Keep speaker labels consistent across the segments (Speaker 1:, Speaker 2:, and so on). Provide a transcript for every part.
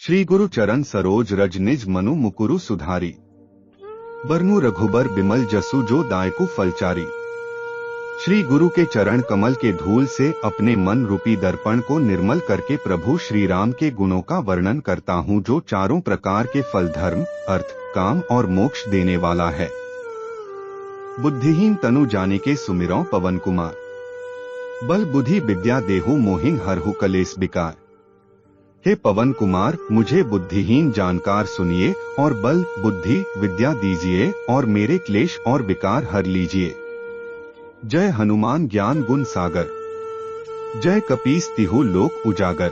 Speaker 1: श्री गुरु चरण सरोज रज निज मनु मुकुरु सुधारी। बरनु रघुबर बिमल जसु जो दायकु फलचारी। श्री गुरु के चरण कमल के धूल से अपने मन रूपी दर्पण को निर्मल करके प्रभु श्री राम के गुणों का वर्णन करता हूँ, जो चारों प्रकार के फल धर्म, अर्थ, काम और मोक्ष देने वाला है। बुद्धिहीन तनु जाने के सुमिरौ पवन कुमार। बल बुद्धि विद्या देहु मोहिन हरहु कलेस बिकार। हे पवन कुमार, मुझे बुद्धिहीन जानकार सुनिए और बल बुद्धि विद्या दीजिए और मेरे क्लेश और विकार हर लीजिए। जय हनुमान ज्ञान गुण सागर। जय कपीस तिहु लोक उजागर।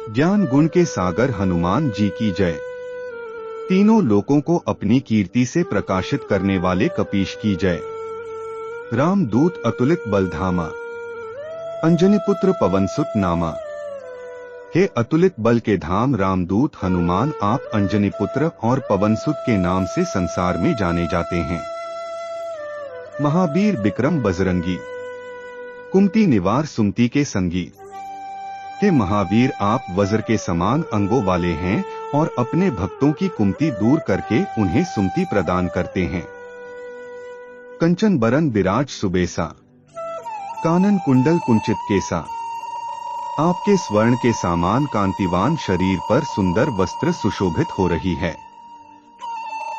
Speaker 1: ज्ञान गुण के सागर हनुमान जी की जय। तीनों लोकों को अपनी कीर्ति से प्रकाशित करने वाले कपीश की जय। राम दूत अतुलित बलधामा। अंजनी पुत्र पवन सुत नामा। हे अतुलित बल के धाम रामदूत हनुमान, आप अंजनी पुत्र और पवनसुत के नाम से संसार में जाने जाते हैं। महावीर विक्रम बजरंगी। कुमति निवार सुमति के संगी। हे महावीर, आप वज्र के समान अंगों वाले हैं और अपने भक्तों की कुमति दूर करके उन्हें सुमति प्रदान करते हैं। कंचन बरन विराज सुबेसा। कानन कुंडल कुंचित केसा। आपके स्वर्ण के समान कांतिवान शरीर पर सुंदर वस्त्र सुशोभित हो रही है।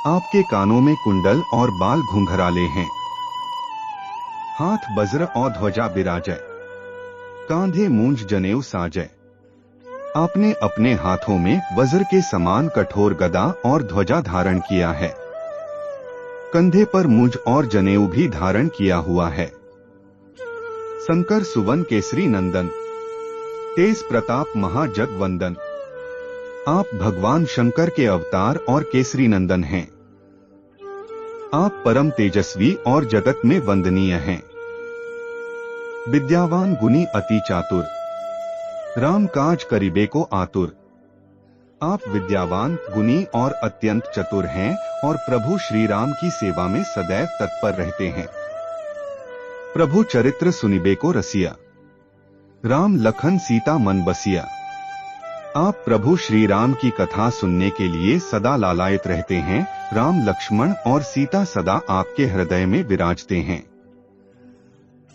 Speaker 1: आपके कानों में कुंडल और बाल घुंघराले हैं। हाथ वज्र और ध्वजा बिराजय। कांधे मूंज जनेऊ साजय। आपने अपने हाथों में वज्र के समान कठोर गदा और ध्वजा धारण किया है। कंधे पर मूंज और जनेऊ भी धारण किया हुआ है। शंकर सुवन केसरी नंदन। तेज प्रताप महाजगवंदन। आप भगवान शंकर के अवतार और केसरी नंदन हैं। आप परम तेजस्वी और जगत में वंदनीय हैं। विद्यावान गुणी अति चातुर। राम काज करिबे को आतुर। आप विद्यावान गुणी और अत्यंत चतुर हैं और प्रभु श्री राम की सेवा में सदैव तत्पर रहते हैं। प्रभु चरित्र सुनिबे को रसिया। राम लखन सीता मन बसिया। आप प्रभु श्री राम की कथा सुनने के लिए सदा लालायित रहते हैं। राम लक्ष्मण और सीता सदा आपके हृदय में विराजते हैं।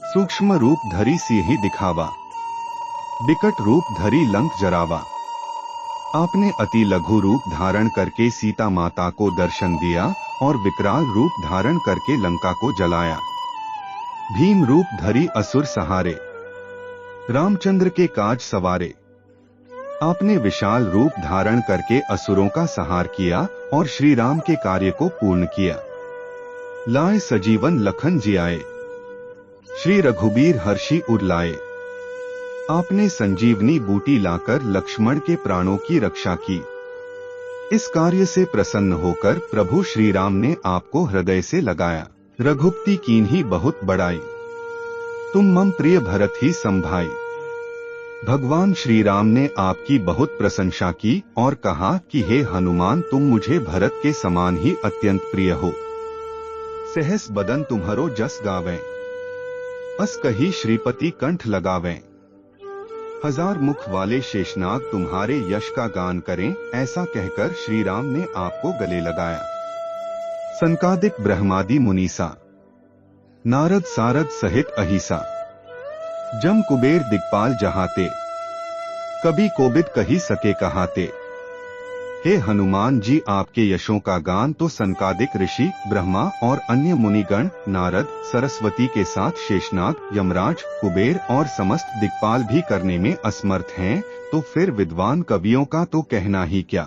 Speaker 1: सूक्ष्म रूप धरी सिंहि दिखावा। विकट रूप धरी लंक जरावा। आपने अति लघु रूप धारण करके सीता माता को दर्शन दिया और विकराल रूप धारण करके लंका को जलाया। भीम रूप धरी असुर सहारे। रामचंद्र के काज सवारे। आपने विशाल रूप धारण करके असुरों का संहार किया और श्री राम के कार्य को पूर्ण किया। लाए सजीवन लखन जियाए। श्री रघुबीर हर्षि उर लाए। आपने संजीवनी बूटी लाकर लक्ष्मण के प्राणों की रक्षा की। इस कार्य से प्रसन्न होकर प्रभु श्री राम ने आपको हृदय से लगाया। रघुपति कीन्ही बहुत बड़ाई। तुम मम प्रिय भरत ही संभाई। भगवान श्री राम ने आपकी बहुत प्रशंसा की और कहा कि हे हनुमान, तुम मुझे भरत के समान ही अत्यंत प्रिय हो। सहस बदन तुम्हारो जस गावें। अस कही श्रीपति कंठ लगावें। हजार मुख वाले शेषनाग तुम्हारे यश का गान करें, ऐसा कहकर श्री राम ने आपको गले लगाया। सनकादिक ब्रह्मादि मुनीसा। नारद सारद सहित अहिसा। जम कुबेर दिक्पाल जहाते। कभी कोबिद कही सके कहाते। हे हनुमान जी, आपके यशों का गान तो सनकादिक ऋषि, ब्रह्मा और अन्य मुनिगण, नारद, सरस्वती के साथ शेषनाग, यमराज, कुबेर और समस्त दिक्पाल भी करने में असमर्थ हैं, तो फिर विद्वान कवियों का तो कहना ही क्या।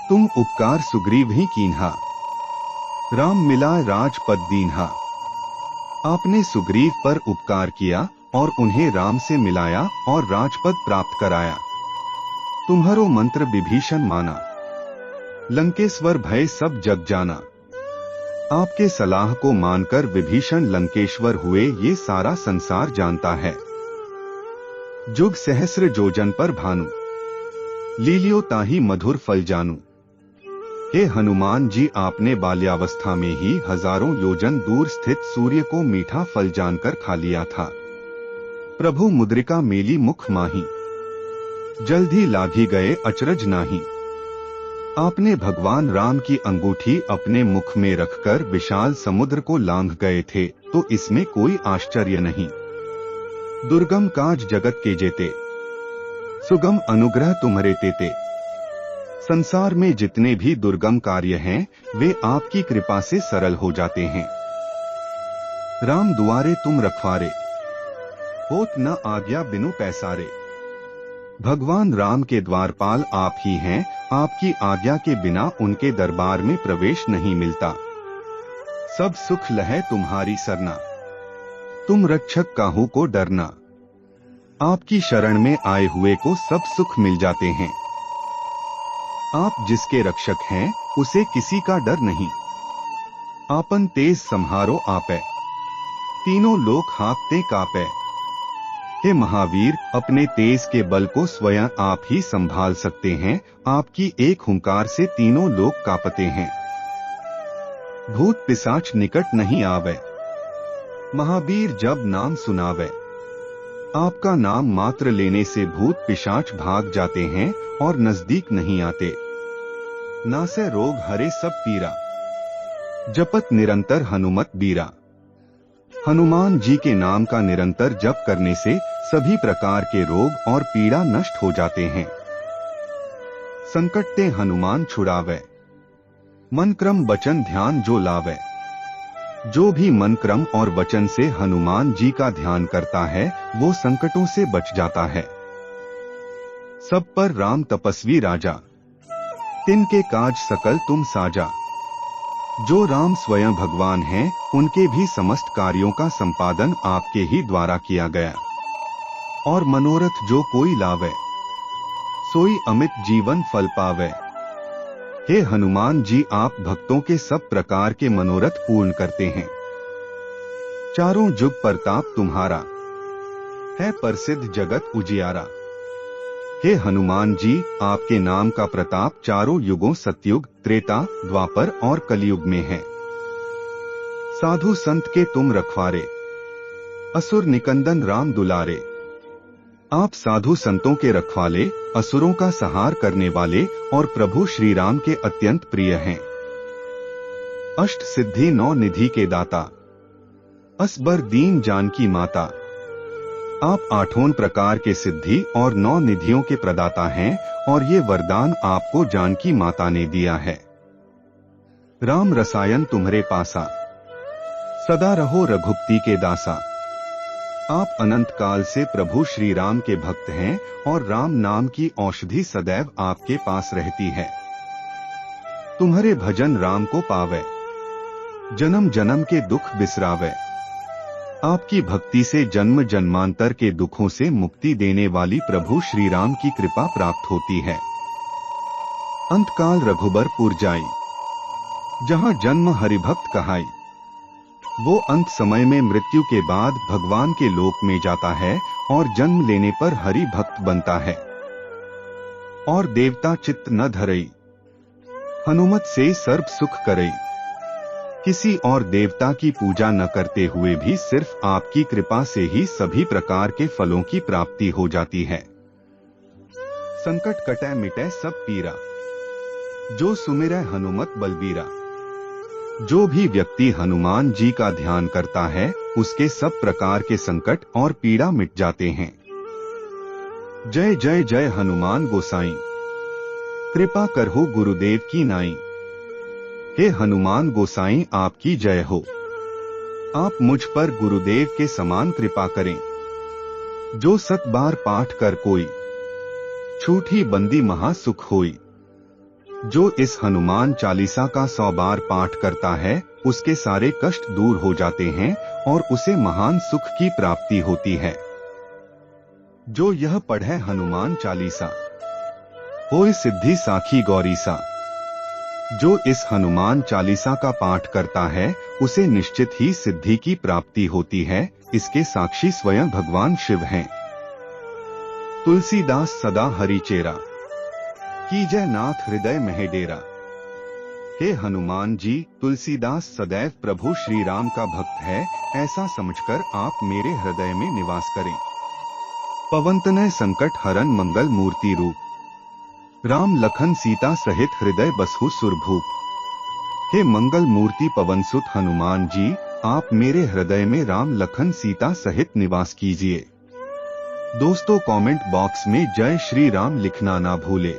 Speaker 1: तुम उपकार सुग्रीव ही कीन्हा। राम मिला राजपद दीन्हा। आपने सुग्रीव पर उपकार किया और उन्हें राम से मिलाया और राजपद प्राप्त कराया। तुम्हारो मंत्र विभीषण माना। लंकेश्वर भय सब जग जाना। आपके सलाह को मानकर विभीषण लंकेश्वर हुए, ये सारा संसार जानता है। जुग सहस्र जोजन पर भानु। लीलियो ताही मधुर फल जानू। हे हनुमान जी, आपने बाल्यावस्था में ही हजारों योजन दूर स्थित सूर्य को मीठा फल जानकर खा लिया था। प्रभु मुद्रिका मेली मुख माही। जल्दी लागी गए अचरज नाही। आपने भगवान राम की अंगूठी अपने मुख में रखकर विशाल समुद्र को लांघ गए थे, तो इसमें कोई आश्चर्य नहीं। दुर्गम काज जगत के जेते, सुगम अनुग्रह तुम्हारे तेते। संसार में जितने भी दुर्गम कार्य हैं, वे आपकी कृपा से सरल हो जाते हैं। राम दुआरे तुम रखवारे, होत न आज्ञा बिनु पैसारे। भगवान राम के द्वारपाल आप ही हैं, आपकी आज्ञा के बिना उनके दरबार में प्रवेश नहीं मिलता। सब सुख लहे तुम्हारी सरना, तुम रक्षक काहू को डरना। आपकी शरण में आए हुए को सब सुख मिल जाते हैं। आप जिसके रक्षक हैं, उसे किसी का डर नहीं। आपन तेज संहारो आपे, तीनों लोक हाँकते कापे। हे महावीर, अपने तेज के बल को स्वयं आप ही संभाल सकते हैं। आपकी एक हुंकार से तीनों लोग कांपते हैं। भूत पिशाच निकट नहीं आवे, महावीर जब नाम सुनावे। आपका नाम मात्र लेने से भूत पिशाच भाग जाते हैं और नजदीक नहीं आते। नासे रोग हरे सब पीरा, जपत निरंतर हनुमत बीरा। हनुमान जी के नाम का निरंतर जप करने से सभी प्रकार के रोग और पीड़ा नष्ट हो जाते हैं। संकट ते हनुमान छुड़ावे, मन क्रम वचन ध्यान जो लावे। जो भी मन क्रम और वचन से हनुमान जी का ध्यान करता है, वो संकटों से बच जाता है। सब पर राम तपस्वी राजा, तिनके काज सकल तुम साजा। जो राम स्वयं भगवान हैं, उनके भी समस्त कार्यों का संपादन आपके ही द्वारा किया गया। और मनोरथ जो कोई लावे, सोई अमित जीवन फल पावे। हे हनुमान जी, आप भक्तों के सब प्रकार के मनोरथ पूर्ण करते हैं। चारों जुग प्रताप तुम्हारा, है प्रसिद्ध जगत उजियारा। हे हनुमान जी, आपके नाम का प्रताप चारों युगों सतयुग, त्रेता, द्वापर और कलयुग में है। साधु संत के तुम रखवारे, असुर निकंदन राम दुलारे। आप साधु संतों के रखवाले, असुरों का संहार करने वाले और प्रभु श्री राम के अत्यंत प्रिय हैं। अष्ट सिद्धि नौ निधि के दाता, असबर दीन जानकी माता। आप आठों प्रकार के सिद्धि और 9 निधियों के प्रदाता हैं और ये वरदान आपको जानकी माता ने दिया है। राम रसायन तुम्हारे पासा, सदा रहो रघुपति के दासा। आप अनंत काल से प्रभु श्री राम के भक्त हैं और राम नाम की औषधि सदैव आपके पास रहती है। तुम्हारे भजन राम को पावे, जन्म जन्म के दुख बिसरावे। आपकी भक्ति से जन्म जन्मांतर के दुखों से मुक्ति देने वाली प्रभु श्री राम की कृपा प्राप्त होती है। अंतकाल रघुबरपुर जाई, जहाँ जन्म हरिभक्त कहाई। वो अंत समय में मृत्यु के बाद भगवान के लोक में जाता है और जन्म लेने पर हरि भक्त बनता है। और देवता चित्त न धरई, हनुमत से सर्व सुख करई। किसी और देवता की पूजा न करते हुए भी सिर्फ आपकी कृपा से ही सभी प्रकार के फलों की प्राप्ति हो जाती है। संकट कटे मिटे सब पीरा, जो सुमिरै हनुमत बलबीरा। जो भी व्यक्ति हनुमान जी का ध्यान करता है, उसके सब प्रकार के संकट और पीड़ा मिट जाते हैं। जय जय जय हनुमान गोसाई, कृपा करहु गुरुदेव की नाई। हे हनुमान गोसाई, आपकी जय हो। आप मुझ पर गुरुदेव के समान कृपा करें। जो 7 बार पाठ कर कोई, छूटी बंदी महासुख होई। जो इस हनुमान चालीसा का 100 बार पाठ करता है, उसके सारे कष्ट दूर हो जाते हैं और उसे महान सुख की प्राप्ति होती है। जो यह पढ़े हनुमान चालीसा, होय सिद्धि साखी गौरीसा। जो इस हनुमान चालीसा का पाठ करता है, उसे निश्चित ही सिद्धि की प्राप्ति होती है। इसके साक्षी स्वयं भगवान शिव हैं। तुलसीदास सदा हरिचेरा, कीजय नाथ हृदय में डेरा। हे हनुमान जी, तुलसीदास सदैव प्रभु श्री राम का भक्त है, ऐसा समझकर आप मेरे हृदय में निवास करें। पवनतनय संकट हरन मंगल मूर्ति रूप। राम लखन सीता सहित हृदय बसहु सुरभूप। हे मंगल मूर्ति पवन सुत हनुमान जी, आप मेरे हृदय में राम लखन सीता सहित निवास कीजिए। दोस्तों कमेंट बॉक्स में जय श्री राम लिखना ना भूले।